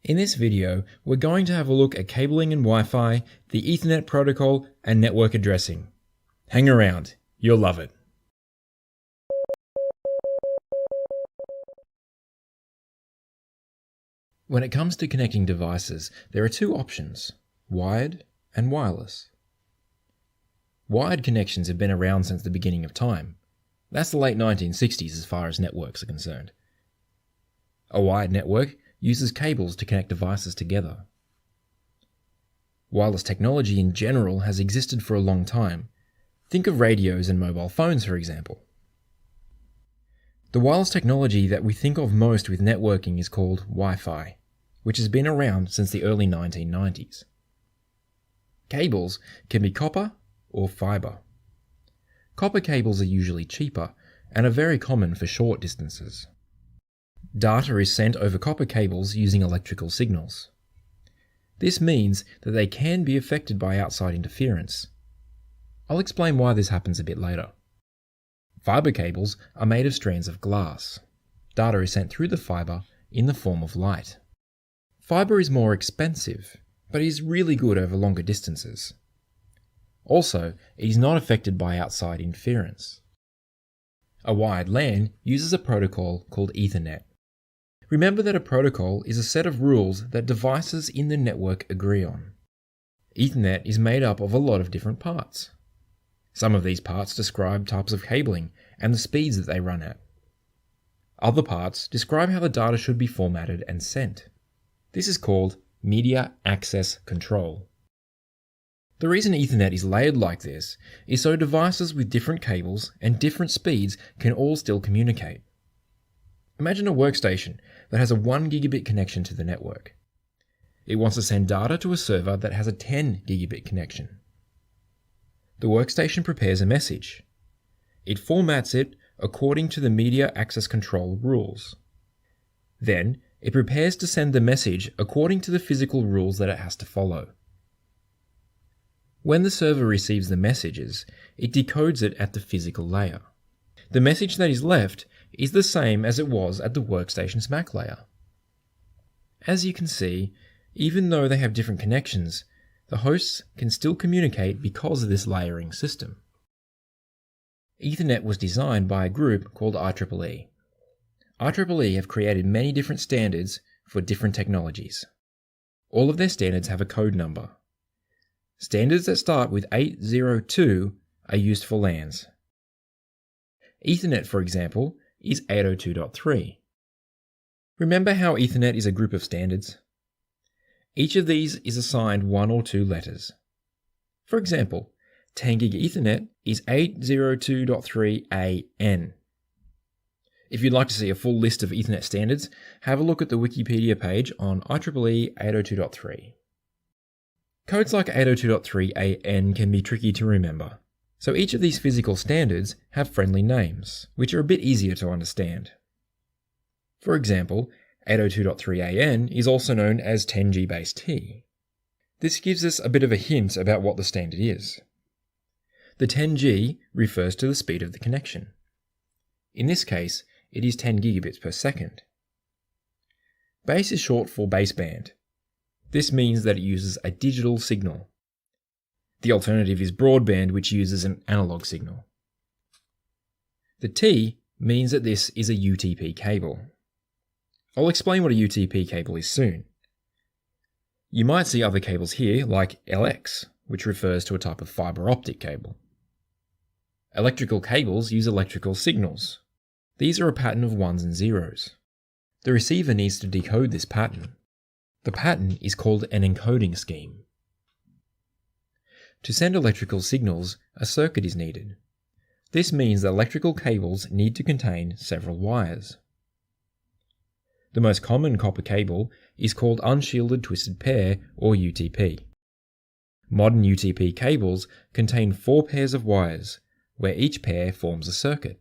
In this video, we're going to have a look at cabling and Wi-Fi, the Ethernet protocol, and network addressing. Hang around, you'll love it. When it comes to connecting devices, there are two options, wired and wireless. Wired connections have been around since the beginning of time. That's the late 1960s as far as networks are concerned. A wired network uses cables to connect devices together. Wireless technology in general has existed for a long time. Think of radios and mobile phones, for example. The wireless technology that we think of most with networking is called Wi-Fi, which has been around since the early 1990s. Cables can be copper or fibre. Copper cables are usually cheaper and are very common for short distances. Data is sent over copper cables using electrical signals. This means that they can be affected by outside interference. I'll explain why this happens a bit later. Fibre cables are made of strands of glass. Data is sent through the fibre in the form of light. Fibre is more expensive, but is really good over longer distances. Also, it is not affected by outside interference. A wired LAN uses a protocol called Ethernet. Remember that a protocol is a set of rules that devices in the network agree on. Ethernet is made up of a lot of different parts. Some of these parts describe types of cabling and the speeds that they run at. Other parts describe how the data should be formatted and sent. This is called media access control. The reason Ethernet is layered like this is so devices with different cables and different speeds can all still communicate. Imagine a workstation that has a 1 gigabit connection to the network. It wants to send data to a server that has a 10 gigabit connection. The workstation prepares a message. It formats it according to the media access control rules. Then, it prepares to send the message according to the physical rules that it has to follow. When the server receives the messages, it decodes it at the physical layer. The message that is left is the same as it was at the workstation's MAC layer. As you can see, even though they have different connections, the hosts can still communicate because of this layering system. Ethernet was designed by a group called IEEE. IEEE have created many different standards for different technologies. All of their standards have a code number. Standards that start with 802 are used for LANs. Ethernet, for example, is 802.3. Remember how Ethernet is a group of standards? Each of these is assigned 1 or 2 letters. For example, 10 gig Ethernet is 802.3AN. If you'd like to see a full list of Ethernet standards, have a look at the Wikipedia page on IEEE 802.3. Codes like 802.3AN can be tricky to remember. So each of these physical standards have friendly names, which are a bit easier to understand. For example, 802.3AN is also known as 10G base T. This gives us a bit of a hint about what the standard is. The 10G refers to the speed of the connection. In this case, it is 10 gigabits per second. Base is short for baseband. This means that it uses a digital signal. The alternative is broadband, which uses an analog signal. The T means that this is a UTP cable. I'll explain what a UTP cable is soon. You might see other cables here, like LX, which refers to a type of fibre optic cable. Electrical cables use electrical signals. These are a pattern of 1s and 0s. The receiver needs to decode this pattern. The pattern is called an encoding scheme. To send electrical signals, a circuit is needed. This means that electrical cables need to contain several wires. The most common copper cable is called unshielded twisted pair, or UTP. Modern UTP cables contain 4 pairs of wires, where each pair forms a circuit.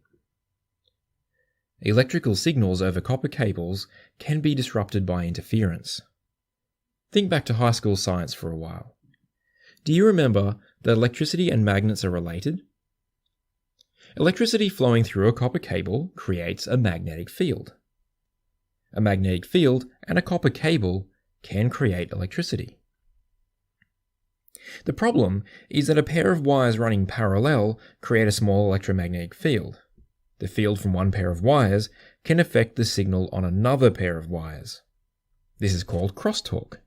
Electrical signals over copper cables can be disrupted by interference. Think back to high school science for a while. Do you remember that electricity and magnets are related? Electricity flowing through a copper cable creates a magnetic field. A magnetic field and a copper cable can create electricity. The problem is that a pair of wires running parallel create a small electromagnetic field. The field from one pair of wires can affect the signal on another pair of wires. This is called crosstalk.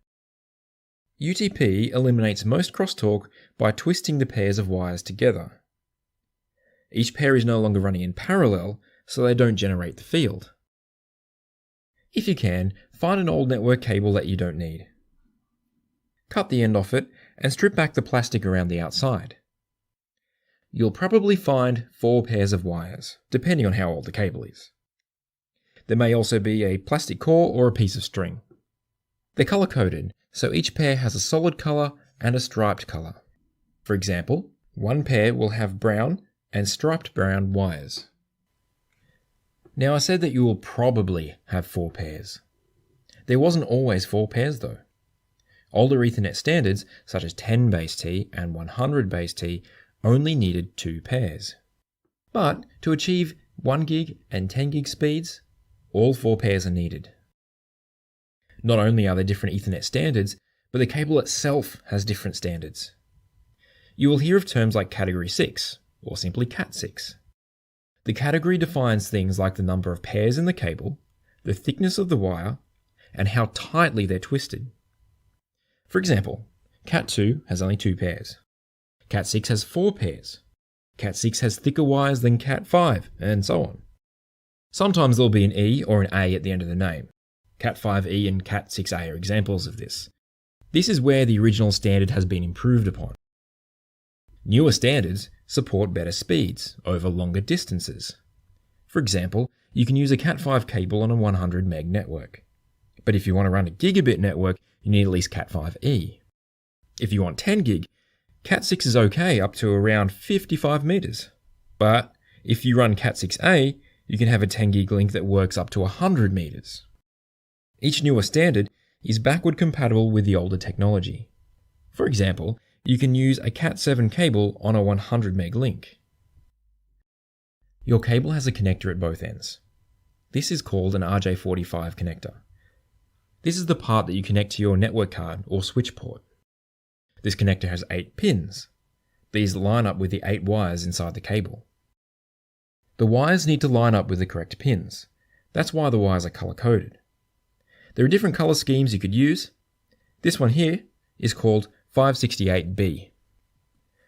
UTP eliminates most crosstalk by twisting the pairs of wires together. Each pair is no longer running in parallel, so they don't generate the field. If you can, find an old network cable that you don't need. Cut the end off it and strip back the plastic around the outside. You'll probably find 4 pairs of wires, depending on how old the cable is. There may also be a plastic core or a piece of string. They're color-coded, so each pair has a solid color and a striped color. For example, one pair will have brown and striped brown wires. Now I said that you will probably have 4 pairs. There wasn't always 4 pairs though. Older Ethernet standards, such as 10 base T and 100 base T, only needed 2 pairs. But to achieve 1 gig and 10 gig speeds, all 4 pairs are needed. Not only are there different Ethernet standards, but the cable itself has different standards. You will hear of terms like Category 6, or simply Cat 6. The category defines things like the number of pairs in the cable, the thickness of the wire, and how tightly they're twisted. For example, Cat 2 has only 2 pairs. Cat 6 has 4 pairs. Cat 6 has thicker wires than Cat 5, and so on. Sometimes there'll be an E or an A at the end of the name. Cat 5e and Cat 6a are examples of this. This is where the original standard has been improved upon. Newer standards support better speeds over longer distances. For example, you can use a Cat 5 cable on a 100 meg network. But if you want to run a gigabit network, you need at least Cat 5e. If you want 10 gig, Cat 6 is okay up to around 55 meters. But if you run Cat 6a, you can have a 10 gig link that works up to 100 meters. Each newer standard is backward compatible with the older technology. For example, you can use a Cat 7 cable on a 100 meg link. Your cable has a connector at both ends. This is called an RJ45 connector. This is the part that you connect to your network card or switch port. This connector has 8 pins. These line up with the 8 wires inside the cable. The wires need to line up with the correct pins. That's why the wires are color-coded. There are different color schemes you could use. This one here is called 568B.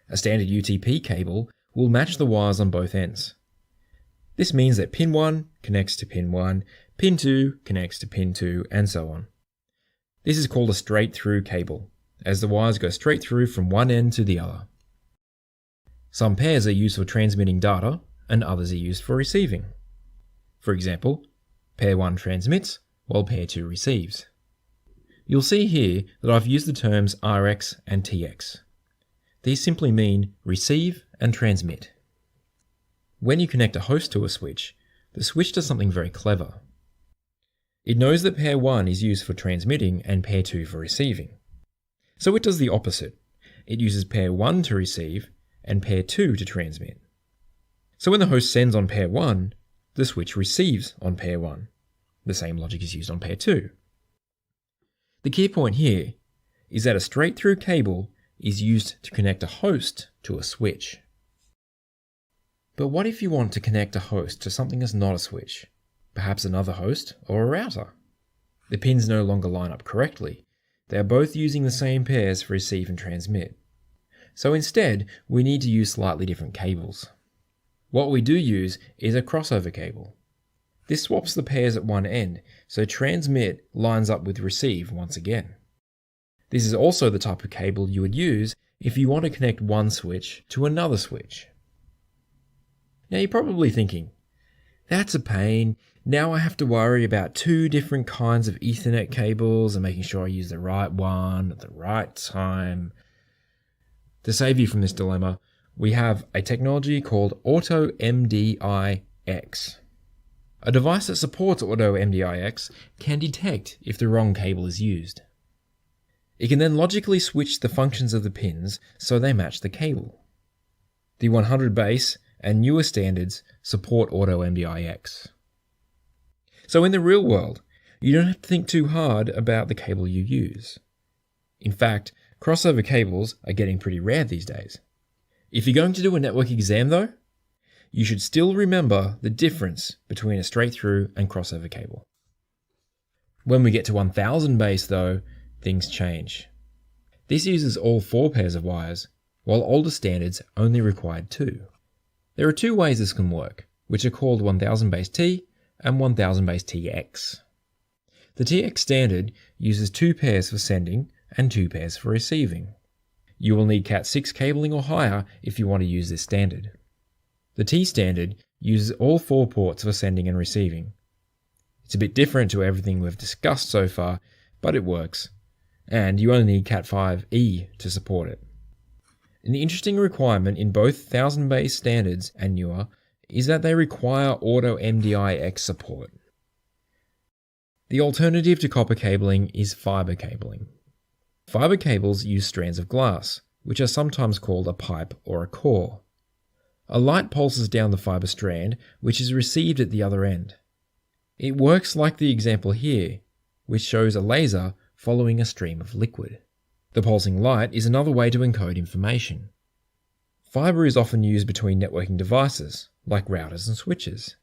A standard UTP cable will match the wires on both ends. This means that pin 1 connects to pin 1, pin 2 connects to pin 2, and so on. This is called a straight-through cable, as the wires go straight through from one end to the other. Some pairs are used for transmitting data, and others are used for receiving. For example, pair 1 transmits, while pair 2 receives. You'll see here that I've used the terms RX and TX. These simply mean receive and transmit. When you connect a host to a switch, the switch does something very clever. It knows that pair 1 is used for transmitting and pair 2 for receiving. So it does the opposite. It uses pair 1 to receive and pair 2 to transmit. So when the host sends on pair 1, the switch receives on pair 1. The same logic is used on pair 2. The key point here is that a straight-through cable is used to connect a host to a switch. But what if you want to connect a host to something that's not a switch? Perhaps another host or a router? The pins no longer line up correctly. They are both using the same pairs for receive and transmit. So instead, we need to use slightly different cables. What we do use is a crossover cable. This swaps the pairs at one end, so transmit lines up with receive once again. This is also the type of cable you would use if you want to connect one switch to another switch. Now you're probably thinking, that's a pain. Now I have to worry about 2 different kinds of Ethernet cables and making sure I use the right one at the right time. To save you from this dilemma, we have a technology called Auto MDIX. A device that supports Auto MDIX can detect if the wrong cable is used. It can then logically switch the functions of the pins so they match the cable. The 100 base and newer standards support Auto MDIX. So in the real world, you don't have to think too hard about the cable you use. In fact, crossover cables are getting pretty rare these days. If you're going to do a network exam though, you should still remember the difference between a straight-through and crossover cable. When we get to 1000 base though, things change. This uses all 4 pairs of wires, while older standards only required 2. There are 2 ways this can work, which are called 1000 base T and 1000 base TX. The TX standard uses 2 pairs for sending and 2 pairs for receiving. You will need Cat6 cabling or higher if you want to use this standard. The T standard uses all 4 ports for sending and receiving. It's a bit different to everything we've discussed so far, but it works, and you only need Cat5e to support it. An interesting requirement in both 1000 base standards and newer is that they require auto MDI-X support. The alternative to copper cabling is fibre cabling. Fibre cables use strands of glass, which are sometimes called a pipe or a core. A light pulses down the fibre strand, which is received at the other end. It works like the example here, which shows a laser following a stream of liquid. The pulsing light is another way to encode information. Fibre is often used between networking devices, like routers and switches.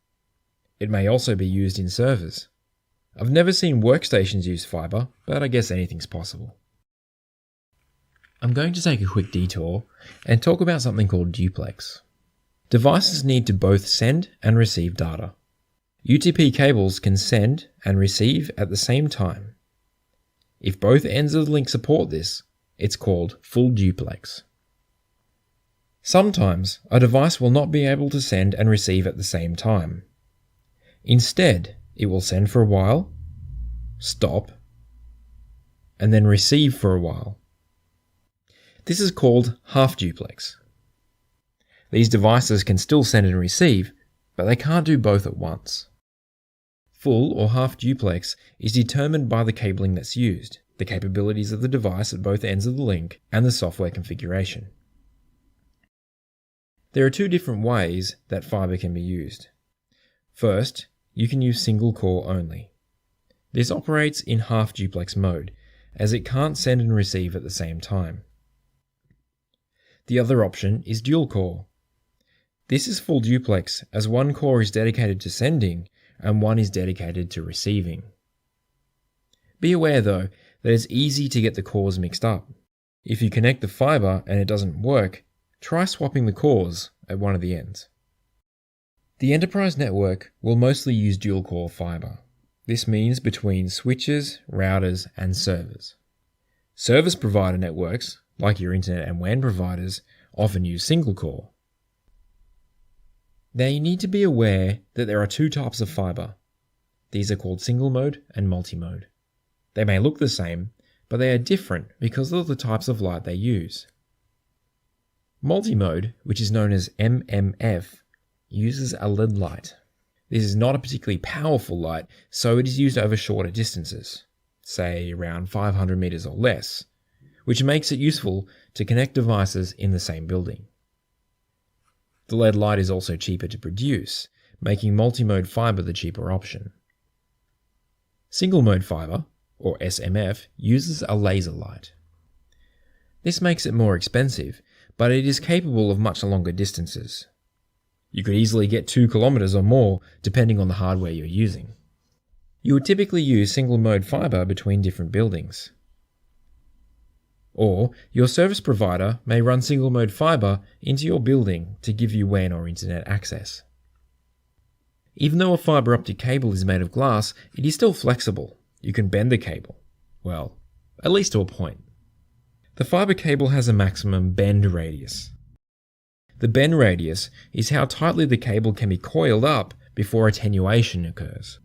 It may also be used in servers. I've never seen workstations use fibre, but I guess anything's possible. I'm going to take a quick detour and talk about something called duplex. Devices need to both send and receive data. UTP cables can send and receive at the same time. If both ends of the link support this, it's called full duplex. Sometimes a device will not be able to send and receive at the same time. Instead, it will send for a while, stop, and then receive for a while. This is called half duplex. These devices can still send and receive, but they can't do both at once. Full or half duplex is determined by the cabling that's used, the capabilities of the device at both ends of the link, and the software configuration. There are 2 different ways that fibre can be used. First, you can use single core only. This operates in half duplex mode, as it can't send and receive at the same time. The other option is dual core. This is full duplex, as one core is dedicated to sending and one is dedicated to receiving. Be aware though that it's easy to get the cores mixed up. If you connect the fibre and it doesn't work, try swapping the cores at one of the ends. The enterprise network will mostly use dual core fibre. This means between switches, routers, and servers. Service provider networks, like your internet and WAN providers, often use single core. Now you need to be aware that there are 2 types of fibre. These are called single mode and multi-mode. They may look the same, but they are different because of the types of light they use. Multi-mode, which is known as MMF, uses a LED light. This is not a particularly powerful light, so it is used over shorter distances, say around 500 meters or less, which makes it useful to connect devices in the same building. The LED light is also cheaper to produce, making multi-mode fibre the cheaper option. Single-mode fibre, or SMF, uses a laser light. This makes it more expensive, but it is capable of much longer distances. You could easily get 2 kilometers or more, depending on the hardware you're using. You would typically use single-mode fibre between different buildings. Or your service provider may run single-mode fibre into your building to give you WAN or internet access. Even though a fibre optic cable is made of glass, it is still flexible. You can bend the cable. Well, at least to a point. The fibre cable has a maximum bend radius. The bend radius is how tightly the cable can be coiled up before attenuation occurs.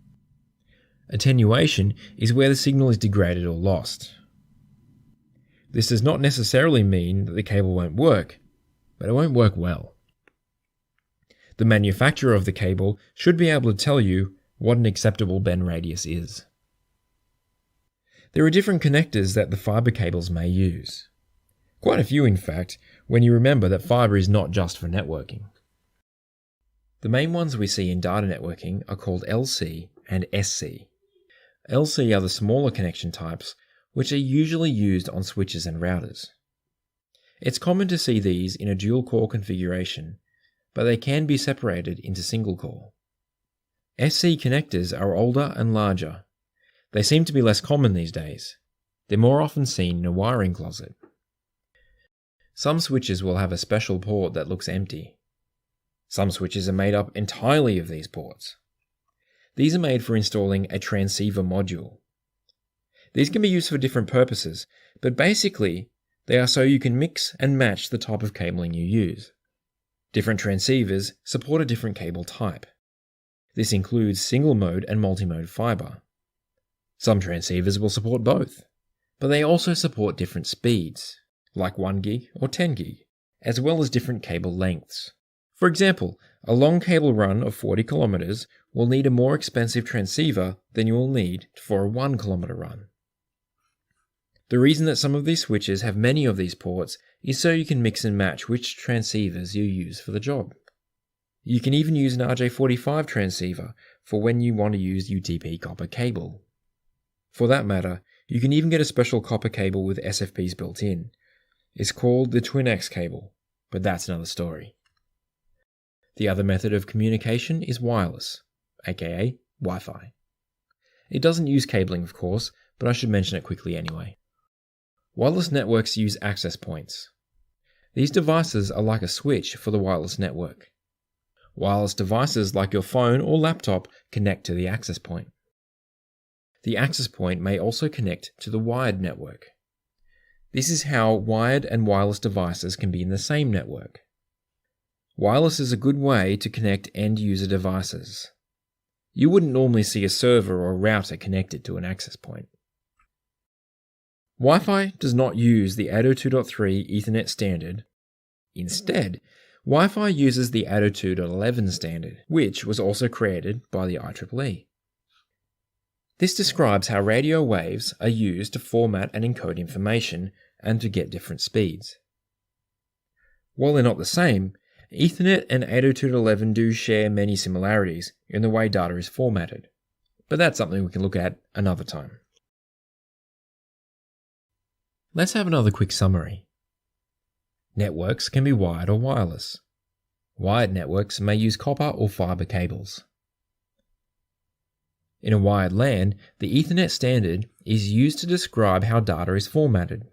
Attenuation is where the signal is degraded or lost. This does not necessarily mean that the cable won't work, but it won't work well. The manufacturer of the cable should be able to tell you what an acceptable bend radius is. There are different connectors that the fibre cables may use. Quite a few, in fact, when you remember that fibre is not just for networking. The main ones we see in data networking are called LC and SC. LC are the smaller connection types, which are usually used on switches and routers. It's common to see these in a dual-core configuration, but they can be separated into single-core. SC connectors are older and larger. They seem to be less common these days. They're more often seen in a wiring closet. Some switches will have a special port that looks empty. Some switches are made up entirely of these ports. These are made for installing a transceiver module. These can be used for different purposes, but basically, they are so you can mix and match the type of cabling you use. Different transceivers support a different cable type. This includes single-mode and multi-mode fibre. Some transceivers will support both, but they also support different speeds, like 1 gig or 10 gig, as well as different cable lengths. For example, a long cable run of 40 kilometers will need a more expensive transceiver than you will need for a 1 kilometer run. The reason that some of these switches have many of these ports is so you can mix and match which transceivers you use for the job. You can even use an RJ45 transceiver for when you want to use UTP copper cable. For that matter, you can even get a special copper cable with SFPs built in. It's called the Twin-X cable, but that's another story. The other method of communication is wireless, aka Wi-Fi. It doesn't use cabling, of course, but I should mention it quickly anyway. Wireless networks use access points. These devices are like a switch for the wireless network. Wireless devices like your phone or laptop connect to the access point. The access point may also connect to the wired network. This is how wired and wireless devices can be in the same network. Wireless is a good way to connect end-user devices. You wouldn't normally see a server or router connected to an access point. Wi-Fi does not use the 802.3 Ethernet standard. Instead, Wi-Fi uses the 802.11 standard, which was also created by the IEEE. This describes how radio waves are used to format and encode information and to get different speeds. While they're not the same, Ethernet and 802.11 do share many similarities in the way data is formatted, but that's something we can look at another time. Let's have another quick summary. Networks can be wired or wireless. Wired networks may use copper or fibre cables. In a wired LAN, the Ethernet standard is used to describe how data is formatted.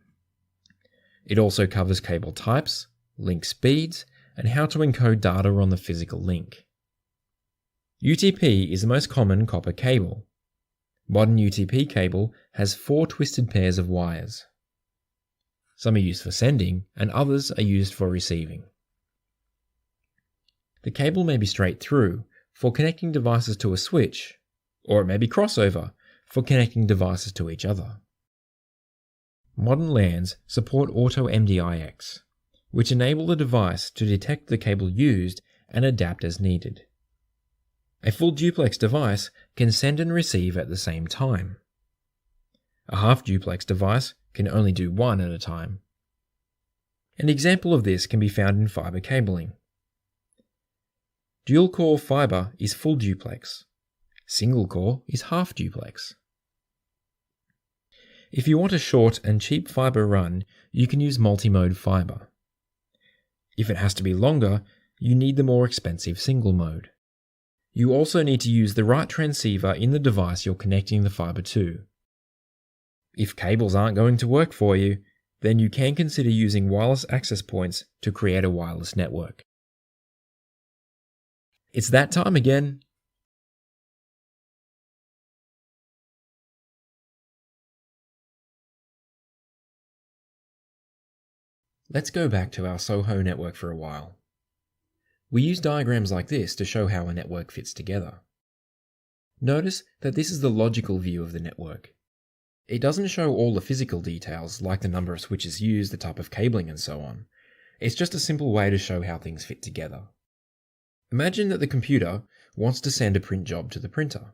It also covers cable types, link speeds, and how to encode data on the physical link. UTP is the most common copper cable. Modern UTP cable has 4 twisted pairs of wires. Some are used for sending, and others are used for receiving. The cable may be straight through for connecting devices to a switch, or it may be crossover for connecting devices to each other. Modern LANs support auto MDIX, which enable the device to detect the cable used and adapt as needed. A full duplex device can send and receive at the same time. A half duplex device can only do one at a time. An example of this can be found in fibre cabling. Dual-core fibre is full duplex. Single-core is half duplex. If you want a short and cheap fibre run, you can use multi-mode fibre. If it has to be longer, you need the more expensive single mode. You also need to use the right transceiver in the device you're connecting the fibre to. If cables aren't going to work for you, then you can consider using wireless access points to create a wireless network. It's that time again. Let's go back to our SOHO network for a while. We use diagrams like this to show how a network fits together. Notice that this is the logical view of the network. It doesn't show all the physical details like the number of switches used, the type of cabling and so on. It's just a simple way to show how things fit together. Imagine that the computer wants to send a print job to the printer.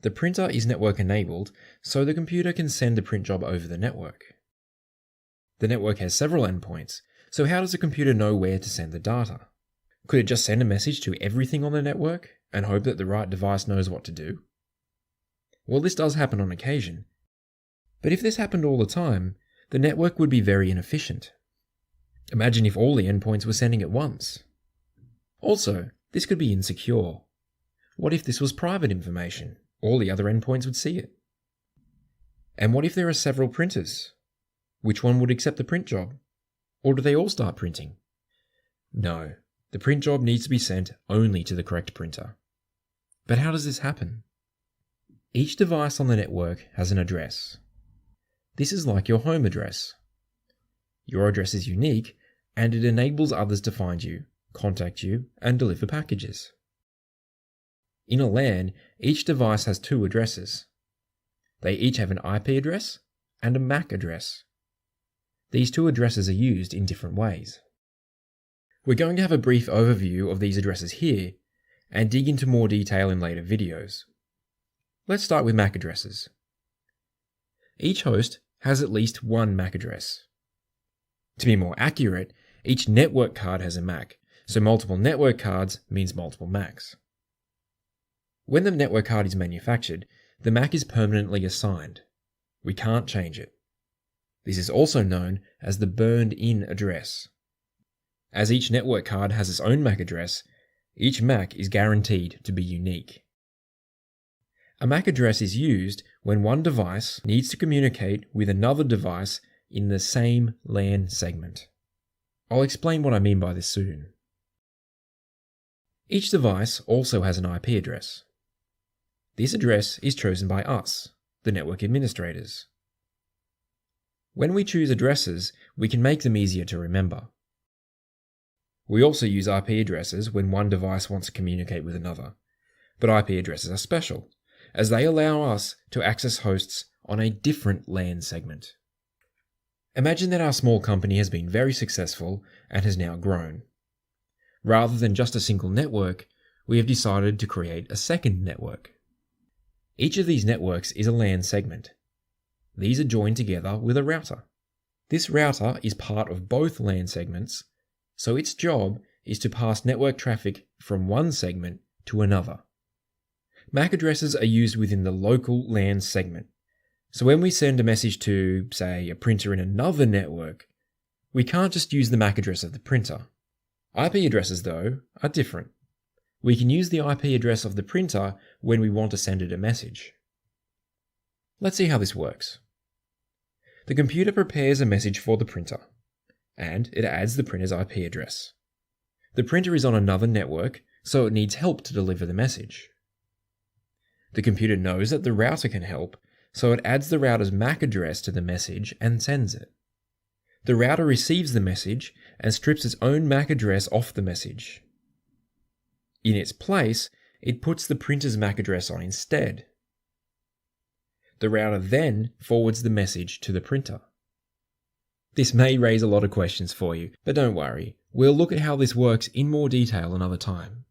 The printer is network enabled, so the computer can send the print job over the network. The network has several endpoints, so how does the computer know where to send the data? Could it just send a message to everything on the network and hope that the right device knows what to do? Well, this does happen on occasion. But if this happened all the time, the network would be very inefficient. Imagine if all the endpoints were sending at once. Also, this could be insecure. What if this was private information? All the other endpoints would see it. And what if there are several printers? Which one would accept the print job? Or do they all start printing? No, the print job needs to be sent only to the correct printer. But how does this happen? Each device on the network has an address. This is like your home address. Your address is unique, and it enables others to find you, contact you, and deliver packages. In a LAN, each device has two addresses. They each have an IP address and a MAC address. These two addresses are used in different ways. We're going to have a brief overview of these addresses here, and dig into more detail in later videos. Let's start with MAC addresses. Each host has at least one MAC address. To be more accurate, each network card has a MAC, so multiple network cards means multiple MACs. When the network card is manufactured, the MAC is permanently assigned. We can't change it. This is also known as the burned-in address. As each network card has its own MAC address, each MAC is guaranteed to be unique. A MAC address is used when one device needs to communicate with another device in the same LAN segment. I'll explain what I mean by this soon. Each device also has an IP address. This address is chosen by us, the network administrators. When we choose addresses, we can make them easier to remember. We also use IP addresses when one device wants to communicate with another, but IP addresses are special, as they allow us to access hosts on a different LAN segment. Imagine that our small company has been very successful and has now grown. Rather than just a single network, we have decided to create a second network. Each of these networks is a LAN segment. These are joined together with a router. This router is part of both LAN segments, so its job is to pass network traffic from one segment to another. MAC addresses are used within the local LAN segment, so when we send a message to, say, a printer in another network, we can't just use the MAC address of the printer. IP addresses, though, are different. We can use the IP address of the printer when we want to send it a message. Let's see how this works. The computer prepares a message for the printer, and it adds the printer's IP address. The printer is on another network, so it needs help to deliver the message. The computer knows that the router can help, so it adds the router's MAC address to the message and sends it. The router receives the message and strips its own MAC address off the message. In its place, it puts the printer's MAC address on instead. The router then forwards the message to the printer. This may raise a lot of questions for you, but don't worry, we'll look at how this works in more detail another time.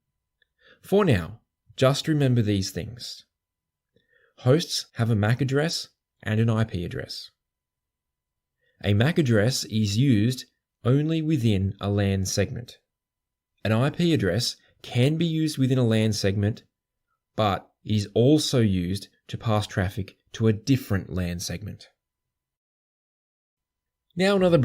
For now, just remember these things. Hosts have a MAC address and an IP address. A MAC address is used only within a LAN segment. An IP address can be used within a LAN segment, but is also used to pass traffic to a different LAN segment. Now another